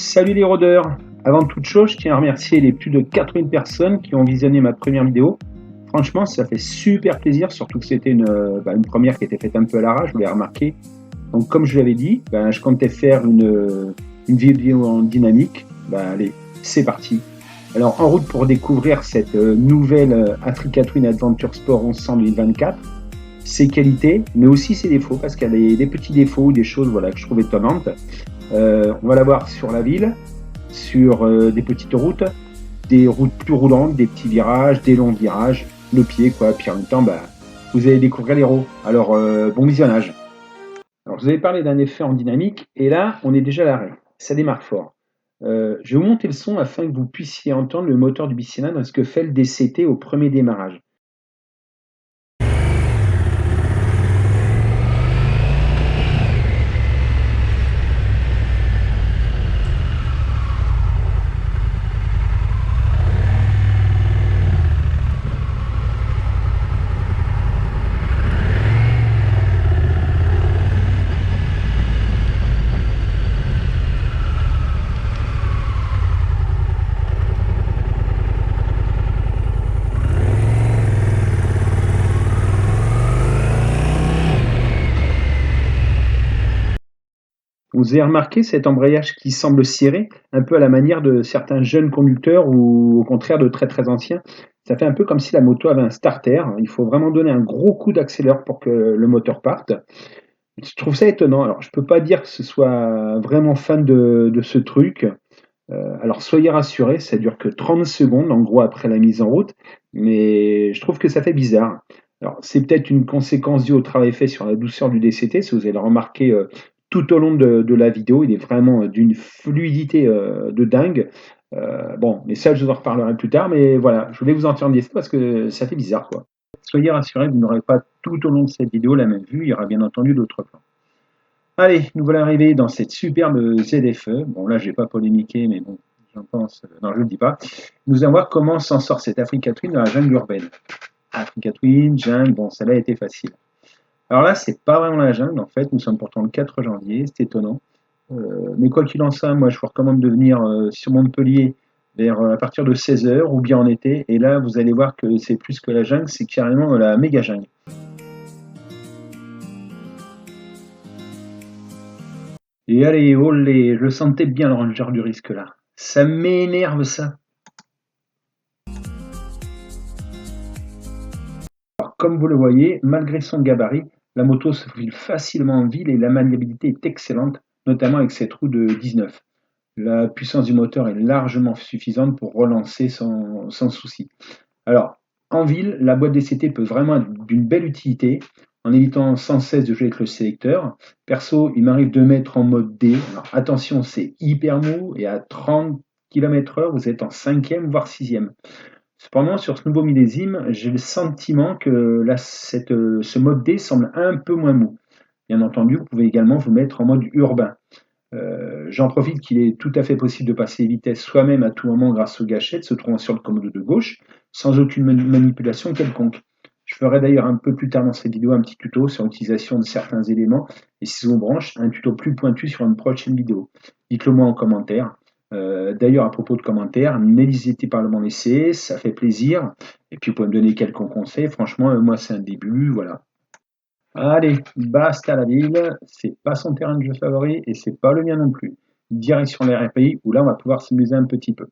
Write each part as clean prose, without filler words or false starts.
Salut les rôdeurs! Avant toute chose, je tiens à remercier les plus de 80 personnes qui ont visionné ma première vidéo. Franchement, ça fait super plaisir, surtout que c'était une première qui était faite un peu à l'arrache, vous l'avez remarqué. Donc comme je l'avais dit, je comptais faire une vidéo en dynamique. Allez, c'est parti. Alors en route pour découvrir cette nouvelle Africa Twin Adventure Sport 1100 2024. Ses qualités, mais aussi ses défauts, parce qu'il y a des petits défauts ou des choses voilà, que je trouve étonnantes. On va la voir sur la ville, sur des petites routes, des routes plus roulantes, des petits virages, des longs virages, le pied quoi. Puis en même temps, vous allez découvrir l'héros. Alors bon visionnage. Alors je vous avais parlé d'un effet en dynamique et là on est déjà à l'arrêt. Ça démarre fort. Je vais vous monter le son afin que vous puissiez entendre le moteur du bicylindre et ce que fait le DCT au premier démarrage. Vous avez remarqué cet embrayage qui semble serré, un peu à la manière de certains jeunes conducteurs ou au contraire de très très anciens. Ça fait un peu comme si la moto avait un starter. Il faut vraiment donner un gros coup d'accélérateur pour que le moteur parte. Je trouve ça étonnant. Alors, je peux pas dire que ce soit vraiment fan de ce truc. Alors, soyez rassurés, ça dure que 30 secondes, en gros, après la mise en route. Mais je trouve que ça fait bizarre. Alors, c'est peut-être une conséquence due au travail fait sur la douceur du DCT. Si vous allez le remarquer tout au long de la vidéo, il est vraiment d'une fluidité de dingue. Bon, mais ça, je vous en reparlerai plus tard. Mais voilà, je voulais vous en faire une parce que ça fait bizarre, quoi. Soyez rassurés, vous n'aurez pas tout au long de cette vidéo la même vue. Il y aura bien entendu d'autres plans. Allez, nous voilà arrivés dans cette superbe ZFE. Bon, là, je vais pas polémiquer, mais bon, j'en pense. Non, je ne le dis pas. Nous allons voir comment s'en sort cette Africa Twin dans la jungle urbaine. Africa Twin, jungle, bon, ça a été facile. Alors là, c'est pas vraiment la jungle, en fait. Nous sommes pourtant le 4 janvier, c'est étonnant. Mais quoi qu'il en soit, moi, je vous recommande de venir sur Montpellier à partir de 16 h ou bien en été. Et là, vous allez voir que c'est plus que la jungle, c'est carrément la méga jungle. Et allez, olé, je le sentais bien le ranger du risque là. Ça m'énerve ça. Alors, comme vous le voyez, malgré son gabarit, la moto se file facilement en ville et la maniabilité est excellente, notamment avec cette roue de 19. La puissance du moteur est largement suffisante pour relancer sans souci. Alors, en ville, la boîte DCT peut vraiment être d'une belle utilité, en évitant sans cesse de jouer avec le sélecteur. Perso, il m'arrive de mettre en mode D. Alors, attention, c'est hyper mou et à 30 km/h, vous êtes en 5e, voire 6e. Cependant, sur ce nouveau millésime, j'ai le sentiment que ce mode D semble un peu moins mou. Bien entendu, vous pouvez également vous mettre en mode urbain. J'en profite qu'il est tout à fait possible de passer les vitesses soi-même à tout moment grâce aux gâchettes se trouvant sur le commode de gauche, sans aucune manipulation quelconque. Je ferai d'ailleurs un peu plus tard dans cette vidéo un petit tuto sur l'utilisation de certains éléments et si ça vous branche, un tuto plus pointu sur une prochaine vidéo. Dites-le moi en commentaire. D'ailleurs, à propos de commentaires, n'hésitez pas à m'en laisser, ça fait plaisir. Et puis, vous pouvez me donner quelques conseils. Franchement, moi, c'est un début, voilà. Allez, basta la ville, c'est pas son terrain de jeu favori et c'est pas le mien non plus. Direction les RPI où là, on va pouvoir s'amuser un petit peu.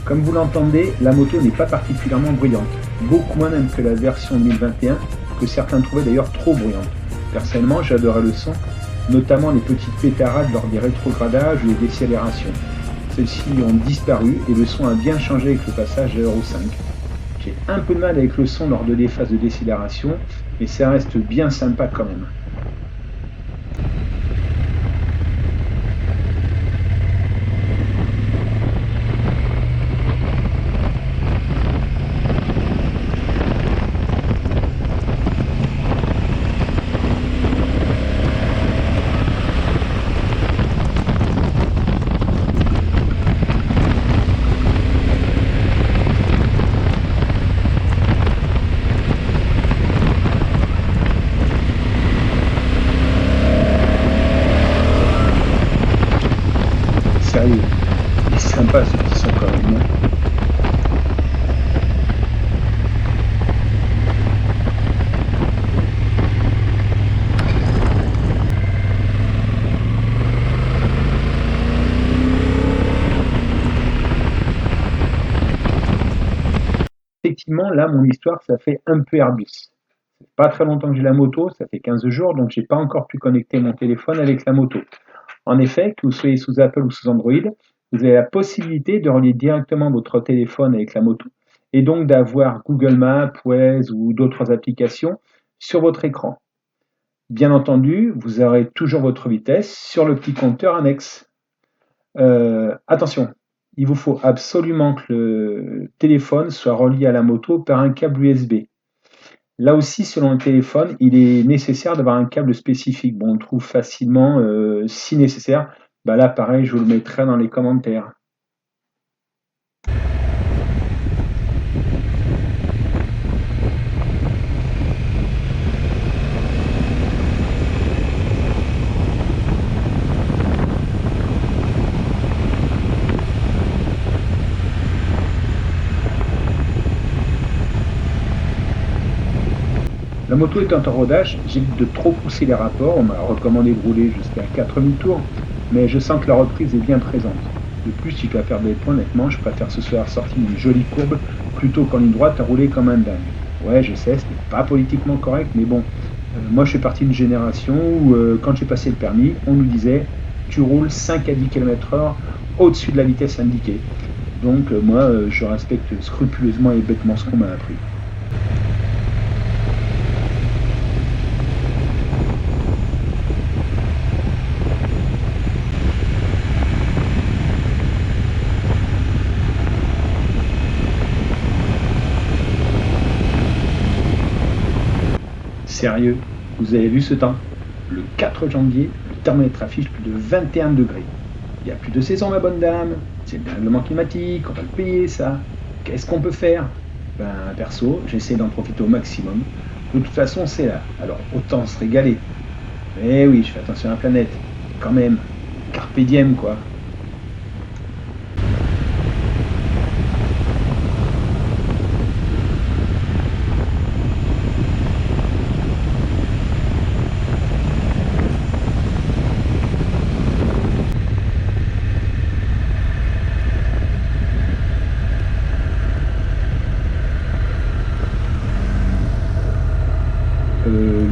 Comme vous l'entendez, la moto n'est pas particulièrement bruyante, beaucoup moins même que la version 2021, que certains trouvaient d'ailleurs trop bruyante. Personnellement, j'adorais le son, notamment les petites pétarades lors des rétrogradages ou des décélérations. Celles-ci ont disparu et le son a bien changé avec le passage à Euro 5. J'ai un peu de mal avec le son lors des phases de décélération, mais ça reste bien sympa quand même. sérieux. Il est sympa ce petit son quand même, hein. Effectivement, là, mon histoire, ça fait un peu Airbus. Pas très longtemps que j'ai la moto, ça fait 15 jours, donc j'ai pas encore pu connecter mon téléphone avec la moto. En effet, que vous soyez sous Apple ou sous Android, vous avez la possibilité de relier directement votre téléphone avec la moto et donc d'avoir Google Maps, Waze ou d'autres applications sur votre écran. Bien entendu, vous aurez toujours votre vitesse sur le petit compteur annexe. Attention, il vous faut absolument que le téléphone soit relié à la moto par un câble USB. Là aussi, selon le téléphone, il est nécessaire d'avoir un câble spécifique. Bon, on le trouve facilement, si nécessaire. Bah là, pareil, je vous le mettrai dans les commentaires. La moto étant en rodage, j'évite de trop pousser les rapports. On m'a recommandé de rouler jusqu'à 4000 tours, mais je sens que la reprise est bien présente. De plus, si je dois faire des points, honnêtement, je préfère ce soir sortir d'une jolie courbe plutôt qu'en ligne droite à rouler comme un dingue. Ouais, je sais, ce n'est pas politiquement correct, mais bon, moi je fais partie d'une génération où, quand j'ai passé le permis, on nous disait tu roules 5 à 10 km/h au-dessus de la vitesse indiquée. Donc, moi, je respecte scrupuleusement et bêtement ce qu'on m'a appris. Sérieux, vous avez vu ce temps? Le 4 janvier, le thermomètre affiche plus de 21 degrés. Il n'y a plus de saison, ma bonne dame. C'est le dérèglement climatique, on va le payer, ça. Qu'est-ce qu'on peut faire? Ben, perso, j'essaie d'en profiter au maximum. De toute façon, c'est là. Alors, autant se régaler. Mais oui, je fais attention à la planète. Quand même. Carpe diem, quoi.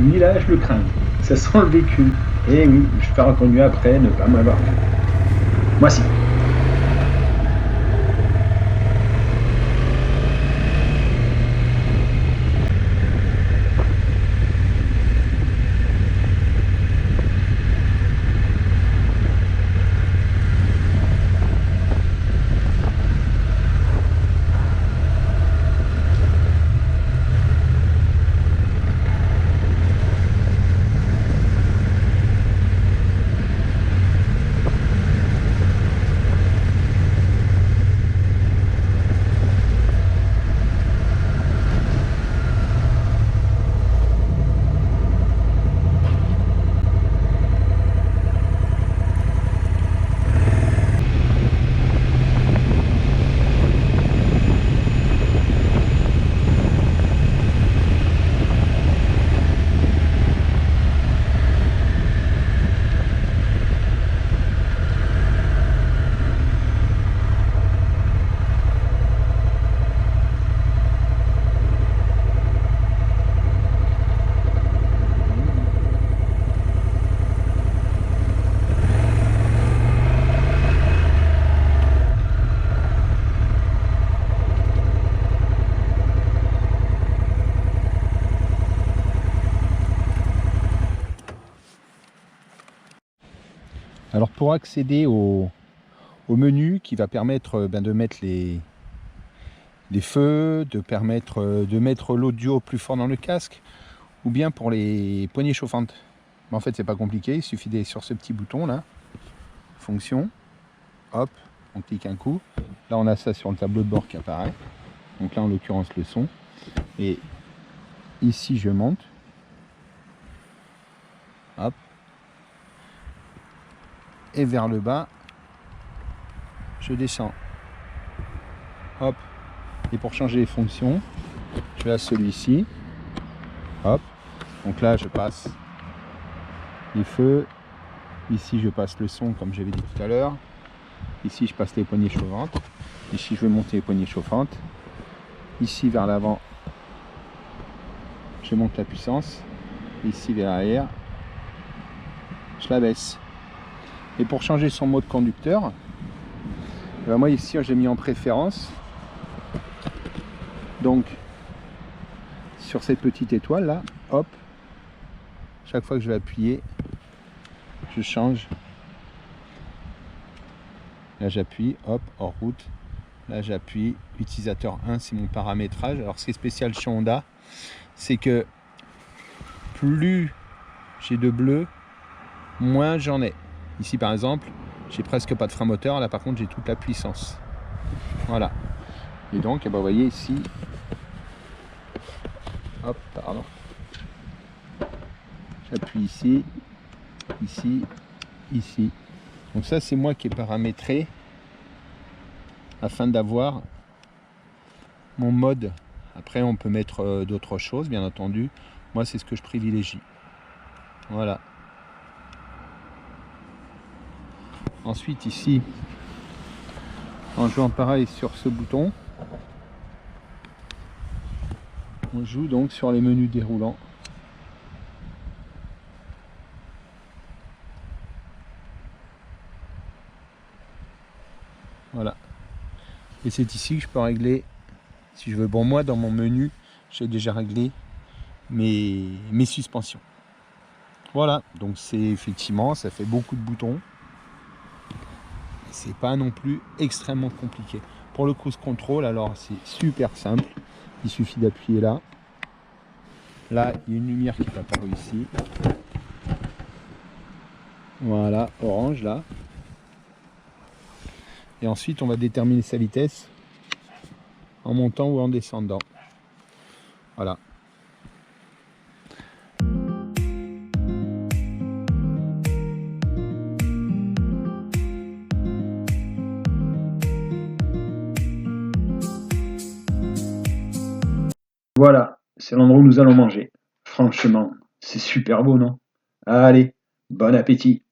Lui, là, je le crains. Ça sent le vécu. Eh oui, je suis reconnu après ne pas m'avoir vu. Moi, si. Alors pour accéder au menu qui va permettre de mettre les feux, de permettre de mettre l'audio plus fort dans le casque, ou bien pour les poignées chauffantes. Mais en fait c'est pas compliqué, il suffit d'aller sur ce petit bouton là, fonction, hop, on clique un coup, là on a ça sur le tableau de bord qui apparaît, donc là en l'occurrence le son, et ici je monte, hop, et vers le bas je descends. Hop. Et pour changer les fonctions, je vais à celui-ci. Hop. Donc là, je passe les feux. Ici, je passe le son, comme j'avais dit tout à l'heure. Ici, je passe les poignées chauffantes. Ici, je vais monter les poignées chauffantes. Ici, vers l'avant, je monte la puissance. Ici, vers l'arrière, je la baisse. Et pour changer son mode conducteur, moi ici, j'ai mis en préférence. Donc, sur cette petite étoile là, hop, chaque fois que je vais appuyer, je change. Là, j'appuie, hop, hors route. Là, j'appuie. Utilisateur 1, c'est mon paramétrage. Alors, ce qui est spécial chez Honda, c'est que plus j'ai de bleu, moins j'en ai. Ici, par exemple, j'ai presque pas de frein moteur. Là, par contre, j'ai toute la puissance. Voilà. Et donc, vous voyez ici, hop, pardon. J'appuie ici, ici, ici. Donc ça, c'est moi qui ai paramétré afin d'avoir mon mode. Après, on peut mettre d'autres choses, bien entendu. Moi, c'est ce que je privilégie. Voilà. Ensuite, ici, en jouant pareil sur ce bouton, on joue donc sur les menus déroulants. Voilà. Et c'est ici que je peux régler, si je veux. Bon, moi, dans mon menu, j'ai déjà réglé mes suspensions. Voilà. Donc, c'est effectivement, ça fait beaucoup de boutons. C'est pas non plus extrêmement compliqué. Pour le cruise control, alors, c'est super simple. Il suffit d'appuyer là. Là, il y a une lumière qui est apparue ici. Voilà, orange là. Et ensuite, on va déterminer sa vitesse en montant ou en descendant. Voilà. Voilà, c'est l'endroit où nous allons manger. Franchement, c'est super beau, non? Allez, bon appétit!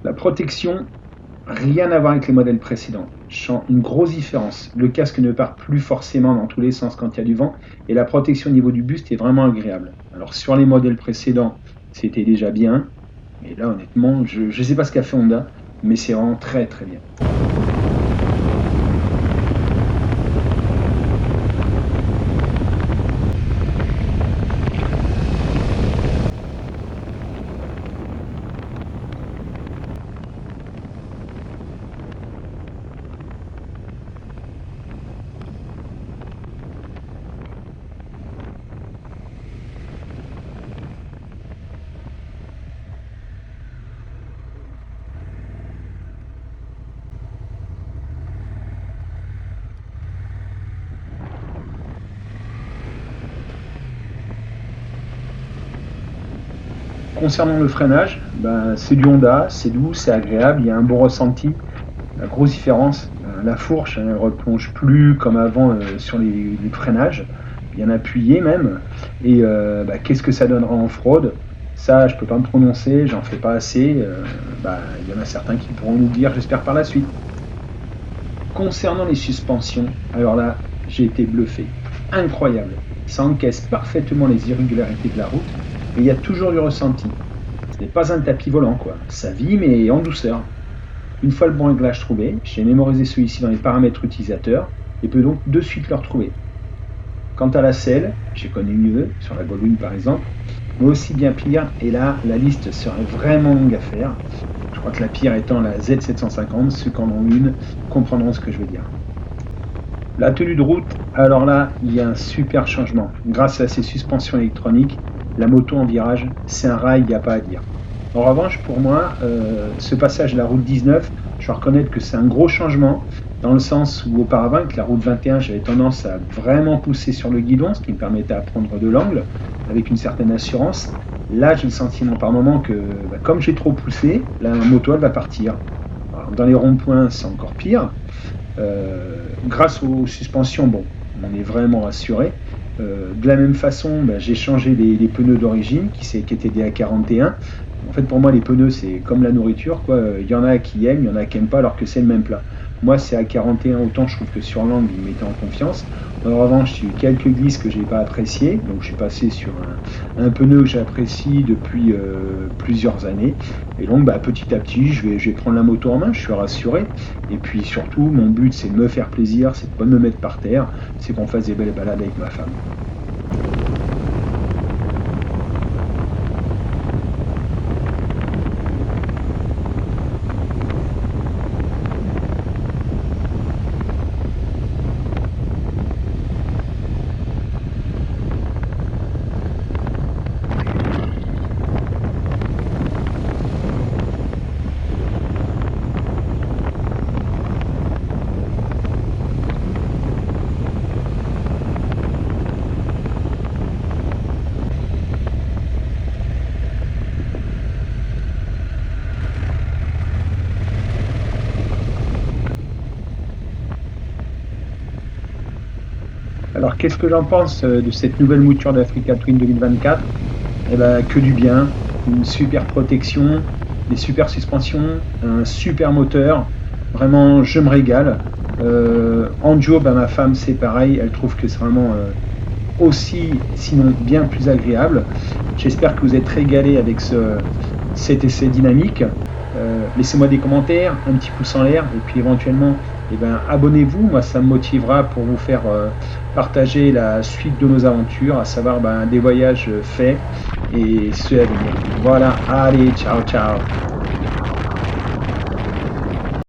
La protection, rien à voir avec les modèles précédents. Je sens une grosse différence. Le casque ne part plus forcément dans tous les sens quand il y a du vent et la protection au niveau du buste est vraiment agréable. Alors sur les modèles précédents, c'était déjà bien. Et là, honnêtement, je ne sais pas ce qu'a fait Honda, mais c'est vraiment très très bien. Concernant le freinage, c'est du Honda, c'est doux, c'est agréable, il y a un bon ressenti. La grosse différence, la fourche, elle ne replonge plus comme avant sur les freinages, bien appuyé même. Et qu'est-ce que ça donnera en fraude? Ça, je peux pas me prononcer, j'en fais pas assez. Il y en a certains qui pourront nous dire, j'espère par la suite. Concernant les suspensions, alors là, j'ai été bluffé. Incroyable. Ça encaisse parfaitement les irrégularités de la route et il y a toujours du ressenti. n'est pas un tapis volant, quoi. Ça vit, mais en douceur. Une fois le bon réglage trouvé, j'ai mémorisé celui-ci dans les paramètres utilisateurs et peux donc de suite le retrouver. Quant à la selle, j'ai connu mieux, sur la Goldwing par exemple, mais aussi bien pire, et là, la liste serait vraiment longue à faire. Je crois que la pire étant la Z750, ceux qui en ont une comprendront ce que je veux dire. La tenue de route, alors là, il y a un super changement. Grâce à ces suspensions électroniques, la moto en virage, c'est un rail, il n'y a pas à dire. En revanche, pour moi, ce passage de la route 19, je dois reconnaître que c'est un gros changement, dans le sens où auparavant, avec la route 21, j'avais tendance à vraiment pousser sur le guidon, ce qui me permettait à prendre de l'angle, avec une certaine assurance. Là, j'ai le sentiment par moment que, comme j'ai trop poussé, la moto, elle va partir. Alors, dans les ronds-points, c'est encore pire. Grâce aux suspensions, bon, on est vraiment rassuré. De la même façon, j'ai changé les pneus d'origine qui étaient des A41. En fait, pour moi, les pneus, c'est comme la nourriture, quoi. Il y en a qui aiment, il y en a qui n'aiment pas, alors que c'est le même plat. Moi, c'est A41, autant je trouve que sur l'angle, il me mettait en confiance. En revanche, j'ai eu quelques glisses que j'ai pas appréciées, donc je suis passé sur un pneu que j'apprécie depuis plusieurs années. Et donc, petit à petit, je vais prendre la moto en main, je suis rassuré. Et puis surtout, mon but, c'est de me faire plaisir, c'est de pas me mettre par terre, c'est qu'on fasse des belles balades avec ma femme. Alors, qu'est-ce que j'en pense de cette nouvelle mouture d'Africa Twin 2024? Eh ben, que du bien, une super protection, des super suspensions, un super moteur. Vraiment, je me régale. En duo, ma femme, c'est pareil. Elle trouve que c'est vraiment aussi, sinon bien plus agréable. J'espère que vous êtes régalés avec cet essai dynamique. Laissez-moi des commentaires, un petit pouce en l'air, et puis éventuellement, abonnez-vous. Moi, ça me motivera pour vous faire partager la suite de nos aventures, à savoir des voyages faits et ceux à venir. Voilà, allez, ciao, ciao.